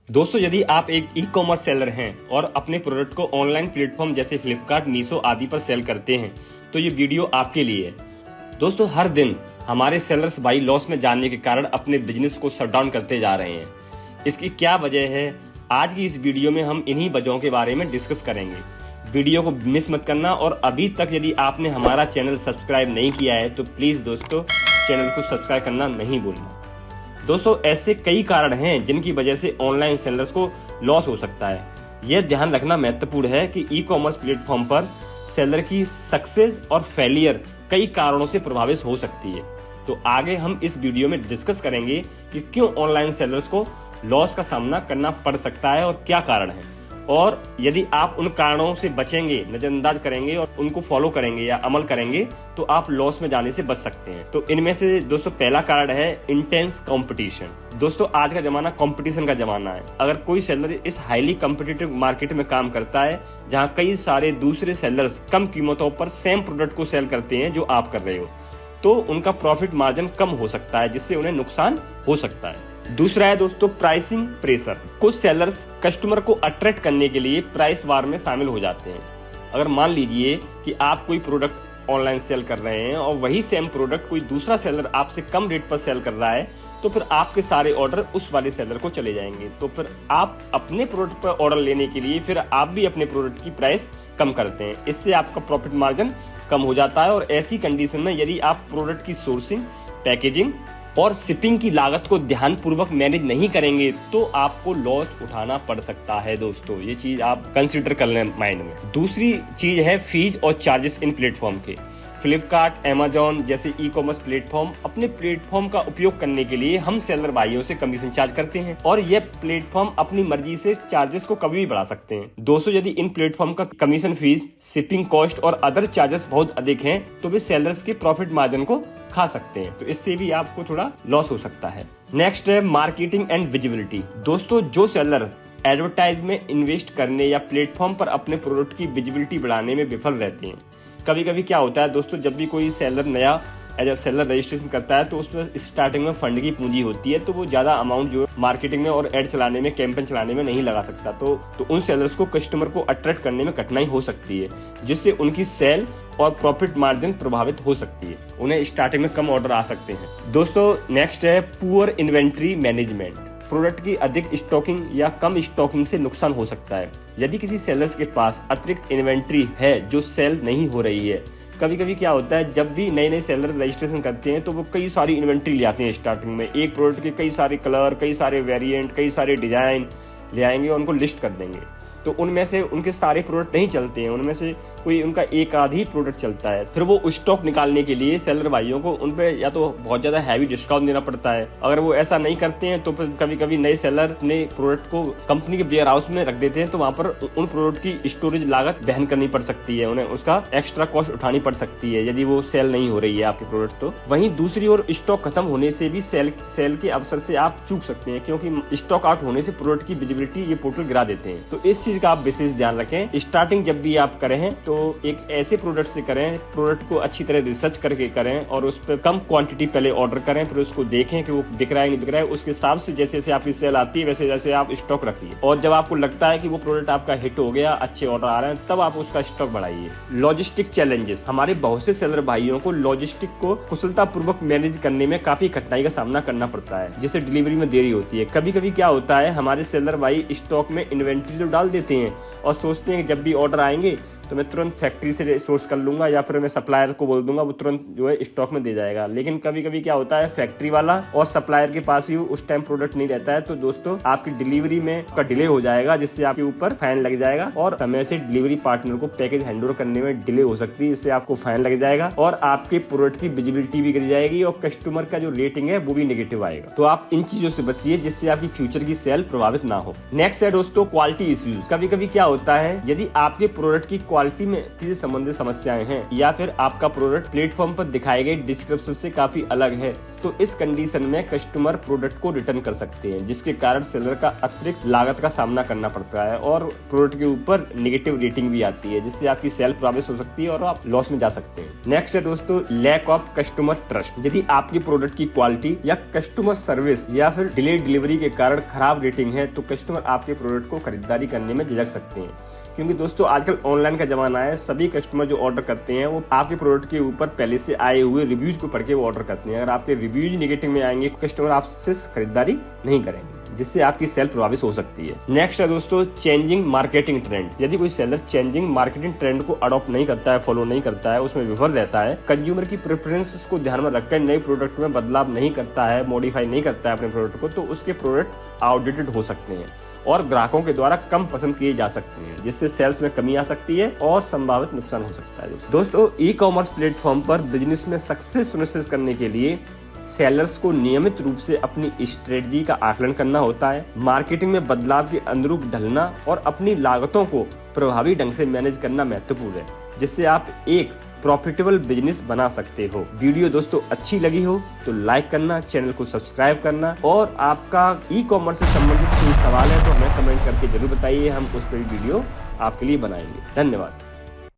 दोस्तों, यदि आप एक ई कॉमर्स सेलर हैं और अपने प्रोडक्ट को ऑनलाइन प्लेटफॉर्म जैसे फ्लिपकार्ट, मीशो आदि पर सेल करते हैं तो ये वीडियो आपके लिए है। दोस्तों, हर दिन हमारे सेलर्स भाई लॉस में जाने के कारण अपने बिजनेस को शट डाउन करते जा रहे हैं। इसकी क्या वजह है, आज की इस वीडियो में हम इन्हीं वजहों के बारे में डिस्कस करेंगे। वीडियो को मिस मत करना और अभी तक यदि आपने हमारा चैनल सब्सक्राइब नहीं किया है तो प्लीज़ दोस्तों चैनल को सब्सक्राइब करना नहीं भूलना। दोस्तों, ऐसे कई कारण हैं जिनकी वजह से ऑनलाइन सेलर्स को लॉस हो सकता है। यह ध्यान रखना महत्वपूर्ण है कि ई कॉमर्स प्लेटफॉर्म पर सेलर की सक्सेस और फेलियर कई कारणों से प्रभावित हो सकती है। तो आगे हम इस वीडियो में डिस्कस करेंगे कि क्यों ऑनलाइन सेलर्स को लॉस का सामना करना पड़ सकता है और क्या कारण है, और यदि आप उन कारणों से बचेंगे, नजरअंदाज करेंगे और उनको फॉलो करेंगे या अमल करेंगे तो आप लॉस में जाने से बच सकते हैं। तो इनमें से दोस्तों पहला कारण है इंटेंस कंपटीशन। दोस्तों, आज का जमाना कंपटीशन का जमाना है। अगर कोई सेलर इस हाईली कॉम्पिटिटिव मार्केट में काम करता है जहां कई सारे दूसरे सेलर्स कम कीमतों पर सेम प्रोडक्ट को सेल करते हैं जो आप कर रहे हो, तो उनका प्रॉफिट मार्जिन कम हो सकता है जिससे उन्हें नुकसान हो सकता है। दूसरा है दोस्तों प्राइसिंग प्रेशर। कुछ सेलर्स कस्टमर को अट्रैक्ट करने के लिए प्राइस वार में शामिल हो जाते हैं। अगर मान लीजिए कि आप कोई प्रोडक्ट ऑनलाइन सेल कर रहे हैं और वही सेम प्रोडक्ट कोई दूसरा सेलर आपसे कम रेट पर सेल कर रहा है, तो फिर आपके सारे ऑर्डर उस वाले सेलर को चले जाएंगे। तो फिर आप अपने प्रोडक्ट पर ऑर्डर लेने के लिए फिर आप भी अपने प्रोडक्ट की प्राइस कम करते हैं। इससे आपका प्रॉफिट मार्जिन कम हो जाता है और ऐसी कंडीशन में यदि आप प्रोडक्ट की सोर्सिंग, पैकेजिंग और शिपिंग की लागत को ध्यानपूर्वक मैनेज नहीं करेंगे तो आपको लॉस उठाना पड़ सकता है। दोस्तों, ये चीज आप कंसीडर कर लें माइंड में। दूसरी चीज है फीस और चार्जेस इन प्लेटफॉर्म के। फ्लिपकार्ट, अमेजॉन जैसे ई कॉमर्स प्लेटफॉर्म अपने प्लेटफॉर्म का उपयोग करने के लिए हम सेलर भाइयों से कमीशन चार्ज करते हैं और यह प्लेटफॉर्म अपनी मर्जी से चार्जेस को कभी भी बढ़ा सकते हैं। दोस्तों, यदि इन प्लेटफॉर्म का कमीशन फीस, शिपिंग कॉस्ट और अदर चार्जेस बहुत अधिक हैं तो वे सेलर्स के प्रॉफिट मार्जिन को खा सकते हैं। तो इससे भी आपको थोड़ा लॉस हो सकता है। नेक्स्ट है मार्केटिंग एंड विजिबिलिटी। दोस्तों, जो सेलर एडवर्टाइज में इन्वेस्ट करने या प्लेटफॉर्म पर अपने प्रोडक्ट की विजिबिलिटी बढ़ाने में विफल रहते हैं। कभी कभी क्या होता है दोस्तों, जब भी कोई सेलर नया एज अ सेलर रजिस्ट्रेशन करता है तो उसमें स्टार्टिंग में फंड की पूंजी होती है, तो वो ज़्यादा अमाउंट जो मार्केटिंग में और एड चलाने में, कैंपेन चलाने में नहीं लगा सकता। तो उन सेलर्स को कस्टमर को अट्रैक्ट करने में कठिनाई हो सकती है जिससे उनकी सेल और प्रॉफिट मार्जिन प्रभावित हो सकती है। उन्हें स्टार्टिंग में कम ऑर्डर आ सकते हैं। दोस्तों, नेक्स्ट है पुअर इन्वेंट्री मैनेजमेंट। प्रोडक्ट की अधिक स्टॉकिंग या कम स्टॉकिंग से नुकसान हो सकता है। यदि किसी सेलर्स के पास अतिरिक्त इन्वेंट्री है जो सेल नहीं हो रही है, कभी कभी क्या होता है जब भी नए नए सेलर रजिस्ट्रेशन करते हैं तो वो कई सारी इन्वेंट्री ले आते हैं। स्टार्टिंग में एक प्रोडक्ट के कई सारे कलर, कई सारे वेरिएंट, कई सारे डिजाइन ले आएंगे और उनको लिस्ट कर देंगे। तो उनमें से उनके सारे प्रोडक्ट नहीं चलते हैं, उनमें से कोई उनका एक आध ही प्रोडक्ट चलता है। फिर वो स्टॉक निकालने के लिए सेलर भाइयों को उन पे या तो बहुत ज्यादा हैवी डिस्काउंट देना पड़ता है। अगर वो ऐसा नहीं करते हैं तो फिर कभी कभी नए सेलर अपने प्रोडक्ट को कंपनी के वेयर हाउस में रख देते हैं, तो वहाँ पर उन प्रोडक्ट की स्टोरेज लागत वहन करनी पड़ सकती है, उन्हें उसका एक्स्ट्रा कॉस्ट उठानी पड़ सकती है यदि वो सेल नहीं हो रही है आपके प्रोडक्ट। तो वहीं दूसरी ओर स्टॉक खत्म होने से भी सेल के अवसर से आप चूक सकते हैं, क्योंकि स्टॉक आउट होने से प्रोडक्ट की विजिबिलिटी ये पोर्टल गिरा देते हैं। तो इस चीज का आप विशेष ध्यान रखें। स्टार्टिंग जब भी आप करें तो एक ऐसे प्रोडक्ट से करें, प्रोडक्ट को अच्छी तरह रिसर्च करके करें और उस पर कम क्वांटिटी पहले ऑर्डर करें, फिर उसको देखें कि वो बिक रहा है नहीं बिक रहा है। उसके हिसाब से जैसे जैसे आपकी सेल आती है वैसे जैसे आप स्टॉक रखिए, और जब आपको लगता है कि वो प्रोडक्ट आपका हिट हो गया, अच्छे ऑर्डर आ रहे हैं, तब आप उसका स्टॉक बढ़ाइए। Logistic challenges. हमारे बहुत से सेलर भाइयों को लॉजिस्टिक को कुशलता पूर्वक मैनेज करने में काफी कठिनाई का सामना करना पड़ता है, जिससे डिलीवरी में देरी होती है। कभी कभी क्या होता है, हमारे सेलर भाई स्टॉक में इन्वेंट्री तो डाल देते हैं और सोचते हैं कि जब भी ऑर्डर आएंगे तो मैं तुरंत फैक्ट्री से सोर्स कर लूंगा या फिर मैं सप्लायर को बोल दूंगा, वो तुरंत जो है स्टॉक में दे जाएगा। लेकिन कभी कभी क्या होता है, फैक्ट्री वाला और सप्लायर के पास ही उस टाइम प्रोडक्ट नहीं रहता है, तो दोस्तों आपकी डिलीवरी में का डिले हो जाएगा, जिससे आपके ऊपर फाइन लग जाएगा और समय से डिलीवरी पार्टनर को पैकेज हैंडओवर करने में डिले हो सकती है, इससे आपको फाइन लग जाएगा और आपके प्रोडक्ट की विजिबिलिटी भी गिर जाएगी और कस्टमर का जो रेटिंग है वो भी नेगेटिव आएगा। तो आप इन चीजों से बचिए जिससे आपकी फ्यूचर की सेल प्रभावित ना हो। नेक्स्ट है दोस्तों क्वालिटी इश्यूज। कभी कभी क्या होता है, यदि आपके प्रोडक्ट की क्वालिटी में चीजें संबंधित समस्याएं हैं या फिर आपका प्रोडक्ट प्लेटफॉर्म पर दिखाए गए डिस्क्रिप्शन से काफी अलग है, तो इस कंडीशन में कस्टमर प्रोडक्ट को रिटर्न कर सकते हैं, जिसके कारण सेलर का अतिरिक्त लागत का सामना करना पड़ता है और प्रोडक्ट के ऊपर नेगेटिव रेटिंग भी आती है, जिससे आपकी सेल प्रभावित हो सकती है और आप लॉस में जा सकते हैं। नेक्स्ट है दोस्तों लैक ऑफ कस्टमर ट्रस्ट। यदि आपकी प्रोडक्ट की क्वालिटी या कस्टमर सर्विस या फिर डिले डिलीवरी के कारण खराब रेटिंग है, तो कस्टमर आपके प्रोडक्ट को खरीदारी करने में झिझक सकते हैं, क्योंकि दोस्तों आजकल ऑनलाइन का जमाना है। सभी कस्टमर जो ऑर्डर करते हैं वो आपके प्रोडक्ट के ऊपर पहले से आए हुए रिव्यूज को पढ़ के वो ऑर्डर करते हैं। अगर आपके रिव्यूज नेगेटिव में आएंगे तो कस्टमर आपसे खरीदारी नहीं करेंगे, जिससे आपकी सेल प्रभावित हो सकती है। नेक्स्ट है दोस्तों चेंजिंग मार्केटिंग ट्रेंड। यदि कोई सेलर चेंजिंग मार्केटिंग ट्रेंड को अडॉप्ट नहीं करता है, फॉलो नहीं करता है, उसमें विफल रहता है, कंज्यूमर की प्रेफरेंसेस को ध्यान में रखकर नए प्रोडक्ट में बदलाव नहीं करता है, मॉडिफाई नहीं करता है अपने प्रोडक्ट को, तो उसके प्रोडक्ट आउटडेटेड हो सकते हैं और ग्राहकों के द्वारा कम पसंद किए जा सकते हैं, जिससे सेल्स में कमी आ सकती है और संभावित नुकसान हो सकता है। दोस्तों ई कॉमर्स प्लेटफॉर्म पर बिजनेस में सक्सेस सुनिश्चित करने के लिए सेलर्स को नियमित रूप से अपनी स्ट्रेटजी का आकलन करना होता है, मार्केटिंग में बदलाव के अनुरूप ढलना और अपनी लागतों को प्रभावी ढंग से मैनेज करना महत्वपूर्ण है, जिससे आप एक प्रॉफिटेबल बिजनेस बना सकते हो। वीडियो दोस्तों अच्छी लगी हो तो लाइक करना, चैनल को सब्सक्राइब करना और आपका ई कॉमर्स से संबंधित कोई सवाल है तो हमें कमेंट करके जरूर बताइए, हम उस पर वीडियो आपके लिए बनाएंगे। धन्यवाद।